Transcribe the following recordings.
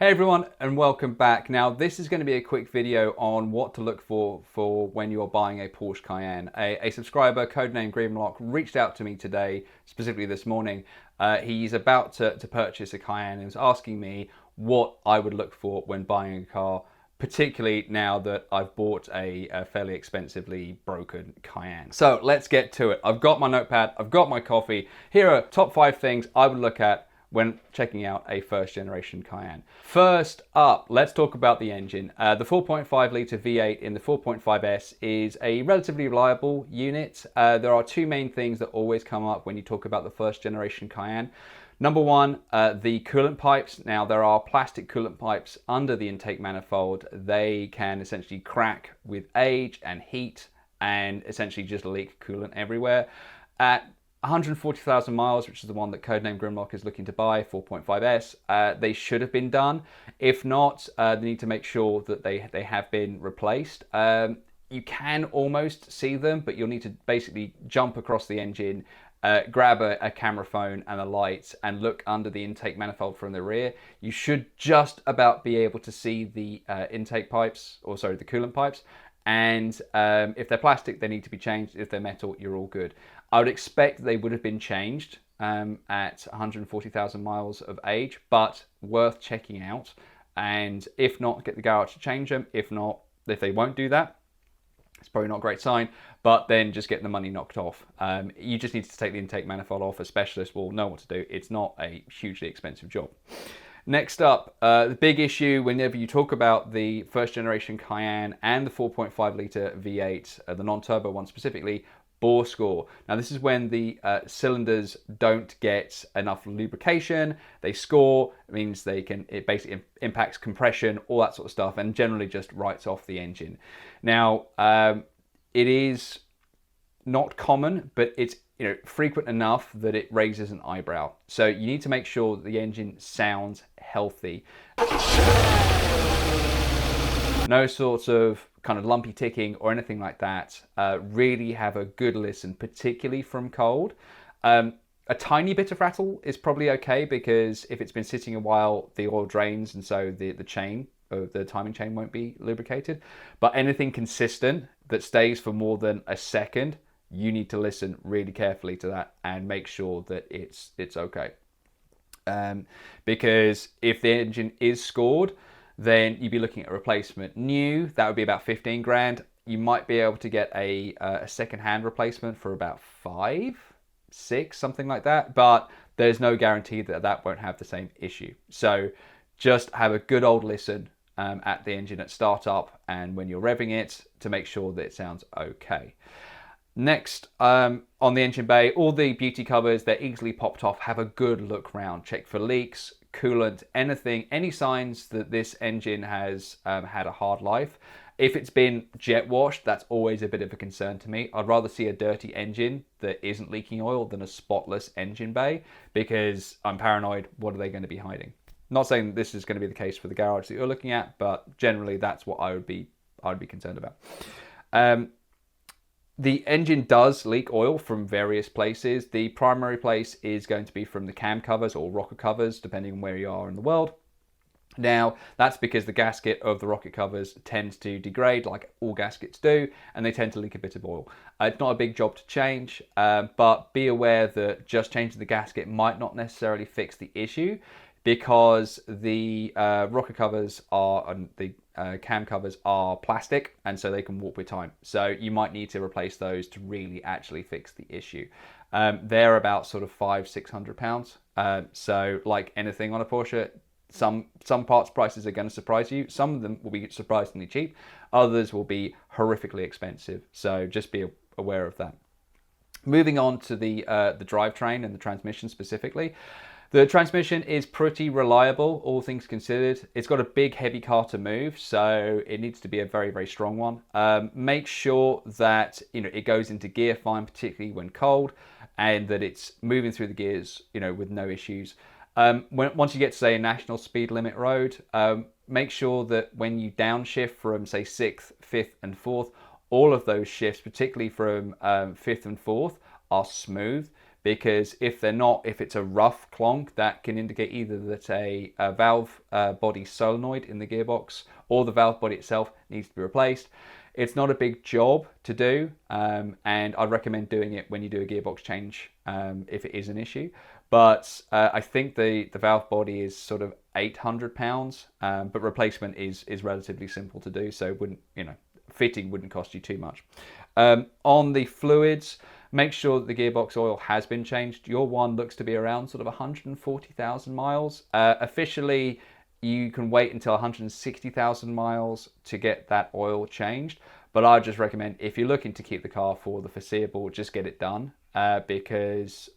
Hey everyone, and welcome back. Now this is going to be a quick video on what to look for when you're buying a Porsche Cayenne. A subscriber, codename Greenlock, reached out to me today, specifically this morning. He's about to purchase a Cayenne and was asking me what I would look for when buying a car, particularly now that I've bought a fairly expensively broken Cayenne. So let's get to it. I've got my notepad, I've got my coffee. Here are top 5 things I would look at when checking out a first generation Cayenne. First up, let's talk about the engine. The 4.5 litre V8 in the 4.5S is a relatively reliable unit. There are two main things that always come up when you talk about the first generation Cayenne. Number one, the coolant pipes. Now there are plastic coolant pipes under the intake manifold. They can essentially crack with age and heat and essentially just leak coolant everywhere. At 140,000 miles, which is the one that codename Grimlock is looking to buy, 4.5S, they should have been done. If not, they need to make sure that they have been replaced. You can almost see them, but you'll need to basically jump across the engine, grab a camera phone and a light and look under the intake manifold from the rear. You should just about be able to see the intake pipes, or sorry, the coolant pipes. And if they're plastic, they need to be changed. If they're metal, you're all good. I would expect they would have been changed at 140,000 miles of age, but worth checking out. And if not, get the garage to change them. If not, if they won't do that, it's probably not a great sign, but then just get the money knocked off. You just need to take the intake manifold off. A specialist will know what to do. It's not a hugely expensive job. Next up, the big issue whenever you talk about the first generation Cayenne and the 4.5 litre V8, the non-turbo one specifically, bore score. Now this is when the cylinders don't get enough lubrication, they score. It means it basically impacts compression, all that sort of stuff, and generally just writes off the engine. Now it is not common, but it's frequent enough that it raises an eyebrow. So you need to make sure that the engine sounds healthy. No sorts of kind of lumpy ticking or anything like that. Really have a good listen, particularly from cold. A tiny bit of rattle is probably okay, because if it's been sitting a while, the oil drains, and so the chain, the timing chain, won't be lubricated. But anything consistent that stays for more than a second, you need to listen really carefully to that and make sure that it's okay. Because if the engine is scored, then you'd be looking at a replacement. New, that would be about 15 grand. You might be able to get a second-hand replacement for about 5, 6, something like that, but there's no guarantee that that won't have the same issue. So just have a good old listen at the engine at startup and when you're revving it to make sure that it sounds okay. Next, on the engine bay, all the beauty covers, they're easily popped off. Have a good look round. Check for leaks, coolant, anything, any signs that this engine has had a hard life. If it's been jet washed, that's always a bit of a concern to me. I'd rather see a dirty engine that isn't leaking oil than a spotless engine bay, because I'm paranoid. What are they going to be hiding? Not saying that this is going to be the case for the garage that you're looking at, but generally that's what I would be concerned about. The engine does leak oil from various places. The primary place is going to be from the cam covers or rocker covers, depending on where you are in the world. Now, that's because the gasket of the rocket covers tends to degrade, like all gaskets do, and they tend to leak a bit of oil. It's not a big job to change, but be aware that just changing the gasket might not necessarily fix the issue, because the rocker covers and the cam covers are plastic, and so they can warp with time. So you might need to replace those to really actually fix the issue. They're about sort of £500-600. So like anything on a Porsche, some parts prices are going to surprise you. Some of them will be surprisingly cheap. Others will be horrifically expensive. So just be aware of that. Moving on to the drivetrain and the transmission specifically. The transmission is pretty reliable, all things considered. It's got a big, heavy car to move, so it needs to be a very, very strong one. Make sure that it goes into gear fine, particularly when cold, and that it's moving through the gears, with no issues. Once you get to, say, a national speed limit road, make sure that when you downshift from, say, 6th, 5th, and 4th, all of those shifts, particularly from 5th and 4th, are smooth, because if they're not, if it's a rough clonk, that can indicate either that a valve body solenoid in the gearbox or the valve body itself needs to be replaced. It's not a big job to do, and I'd recommend doing it when you do a gearbox change if it is an issue. But I think the valve body is sort of £800, but replacement is relatively simple to do, so wouldn't, you know, fitting wouldn't cost you too much. On the fluids, make sure that the gearbox oil has been changed. Your one looks to be around sort of 140,000 miles. Officially, you can wait until 160,000 miles to get that oil changed. But I just recommend, if you're looking to keep the car for the foreseeable, just get it done, because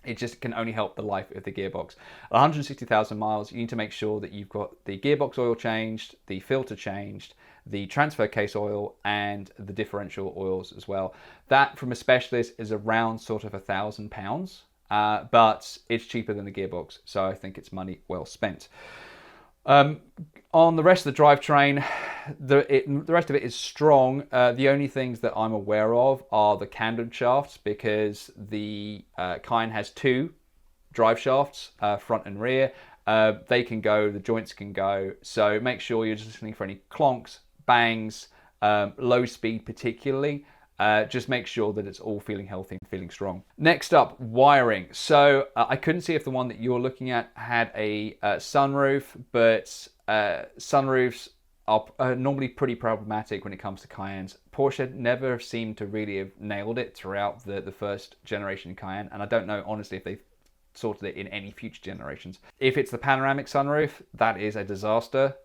it just can only help the life of the gearbox. 160,000 miles, you need to make sure that you've got the gearbox oil changed, the filter changed, the transfer case oil, and the differential oils as well. That, from a specialist, is around sort of £1,000, but it's cheaper than the gearbox, so I think it's money well spent. On the rest of the drivetrain, the rest of it is strong. The only things that I'm aware of are the cambered shafts, because the Cayenne has two drive shafts, front and rear. They can go, the joints can go, so make sure you're just listening for any clonks, bangs, low speed particularly. Just make sure that it's all feeling healthy and feeling strong. Next up, wiring. So I couldn't see if the one that you're looking at had a sunroof, but sunroofs are normally pretty problematic when it comes to Cayennes. Porsche never seemed to really have nailed it throughout the first generation Cayenne, and I don't know honestly if they've sorted it in any future generations. If it's the panoramic sunroof, that is a disaster.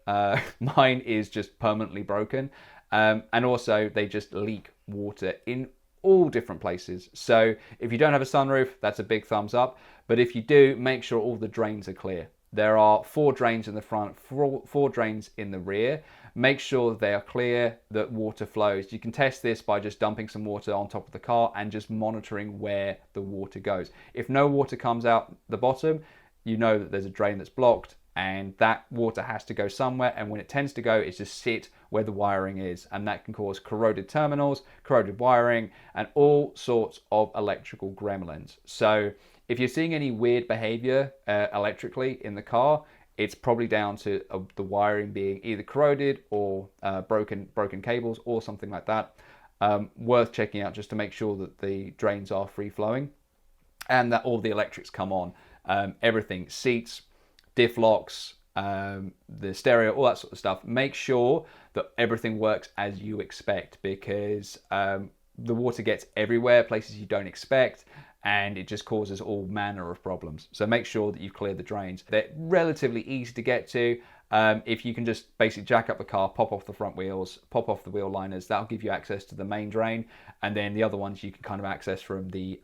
Mine is just permanently broken. And also they just leak water in all different places. So if you don't have a sunroof, that's a big thumbs up. But if you do, make sure all the drains are clear. There are 4 drains in the front, 4 drains in the rear. Make sure they are clear, that water flows. You can test this by just dumping some water on top of the car and just monitoring where the water goes. If no water comes out the bottom, you know that there's a drain that's blocked, and that water has to go somewhere, and when it tends to go, it's just sit where the wiring is, and that can cause corroded terminals, corroded wiring, and all sorts of electrical gremlins. So if you're seeing any weird behavior electrically in the car, it's probably down to the wiring being either corroded or broken cables or something like that. Worth checking out just to make sure that the drains are free flowing and that all the electrics come on. Everything, seats, diff locks, the stereo, all that sort of stuff. Make sure that everything works as you expect, because the water gets everywhere, places you don't expect, and it just causes all manner of problems. So make sure that you've cleared the drains. They're relatively easy to get to. If you can just basically jack up the car, pop off the front wheels, pop off the wheel liners, that'll give you access to the main drain, and then the other ones you can kind of access from the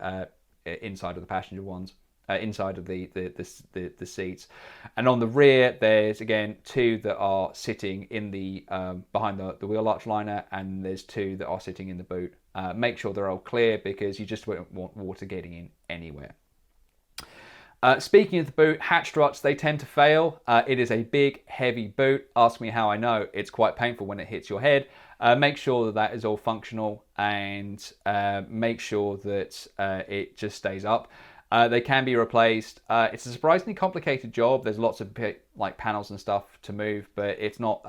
inside of the passenger ones. Inside of the seats. And on the rear, there's again 2 that are sitting in the behind the wheel arch liner, and there's 2 that are sitting in the boot. Make sure they're all clear, because you just won't want water getting in anywhere. Speaking of the boot, hatch struts, they tend to fail. It is a big, heavy boot. Ask me how I know. It's quite painful when it hits your head. Make sure that that is all functional, and make sure that it just stays up. They can be replaced. It's a surprisingly complicated job. There's lots of like panels and stuff to move, but it's not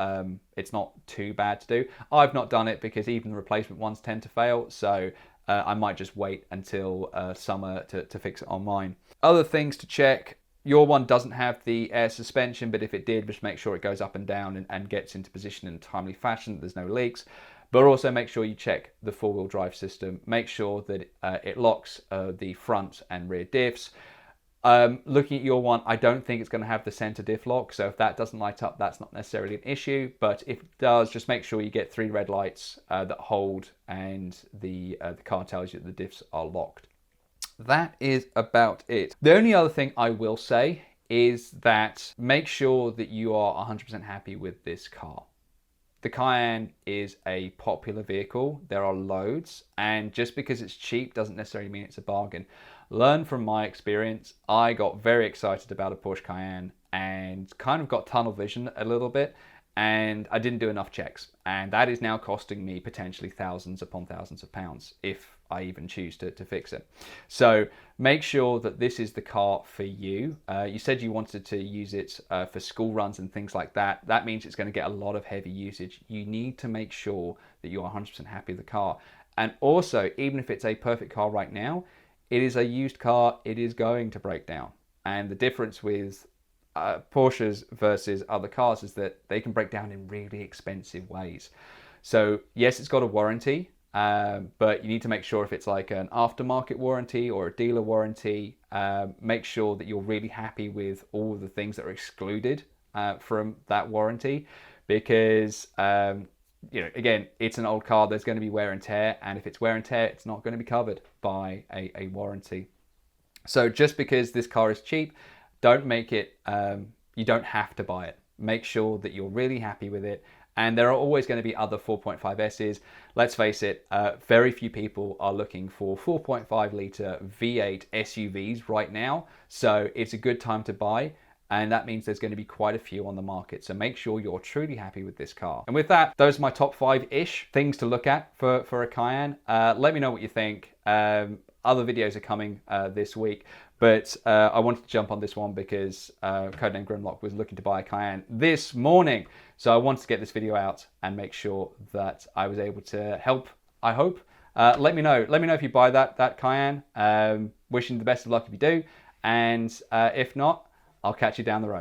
too bad to do. I've not done it because even the replacement ones tend to fail, so I might just wait until summer to fix it on mine. Other things to check: your one doesn't have the air suspension, but if it did, just make sure it goes up and down and gets into position in a timely fashion, there's no leaks. But also make sure you check the 4-wheel drive system. Make sure that it locks the front and rear diffs. Looking at your one, I don't think it's going to have the center diff lock, so if that doesn't light up, that's not necessarily an issue. But if it does, just make sure you get 3 red lights that hold, and the car tells you that the diffs are locked. That is about it. The only other thing I will say is that make sure that you are 100% happy with this car. The Cayenne is a popular vehicle. There are loads, and just because it's cheap doesn't necessarily mean it's a bargain. Learn from my experience. I got very excited about a Porsche Cayenne and kind of got tunnel vision a little bit, and I didn't do enough checks, and that is now costing me potentially thousands upon thousands of pounds if I even choose to fix it. So make sure that this is the car for you. You said you wanted to use it for school runs and things like that. That means it's going to get a lot of heavy usage. You need to make sure that you're 100% happy with the car. And also, even if it's a perfect car right now, it is a used car. It is going to break down. And the difference with Porsches versus other cars is that they can break down in really expensive ways. So yes, it's got a warranty, but you need to make sure if it's like an aftermarket warranty or a dealer warranty, make sure that you're really happy with all the things that are excluded from that warranty, because again, it's an old car. There's going to be wear and tear, and if it's wear and tear, it's not going to be covered by a warranty. So just because this car is cheap, don't make it, you don't have to buy it. Make sure that you're really happy with it. And there are always going to be other 4.5Ss. Let's face it, very few people are looking for 4.5 litre V8 SUVs right now. So it's a good time to buy. And that means there's going to be quite a few on the market. So make sure you're truly happy with this car. And with that, those are my top 5-ish things to look at for a Cayenne. Let me know what you think. Other videos are coming this week, but I wanted to jump on this one because Codename Grimlock was looking to buy a Cayenne this morning. So I wanted to get this video out and make sure that I was able to help, I hope. Let me know if you buy that Cayenne. Wishing you the best of luck if you do. And if not, I'll catch you down the road.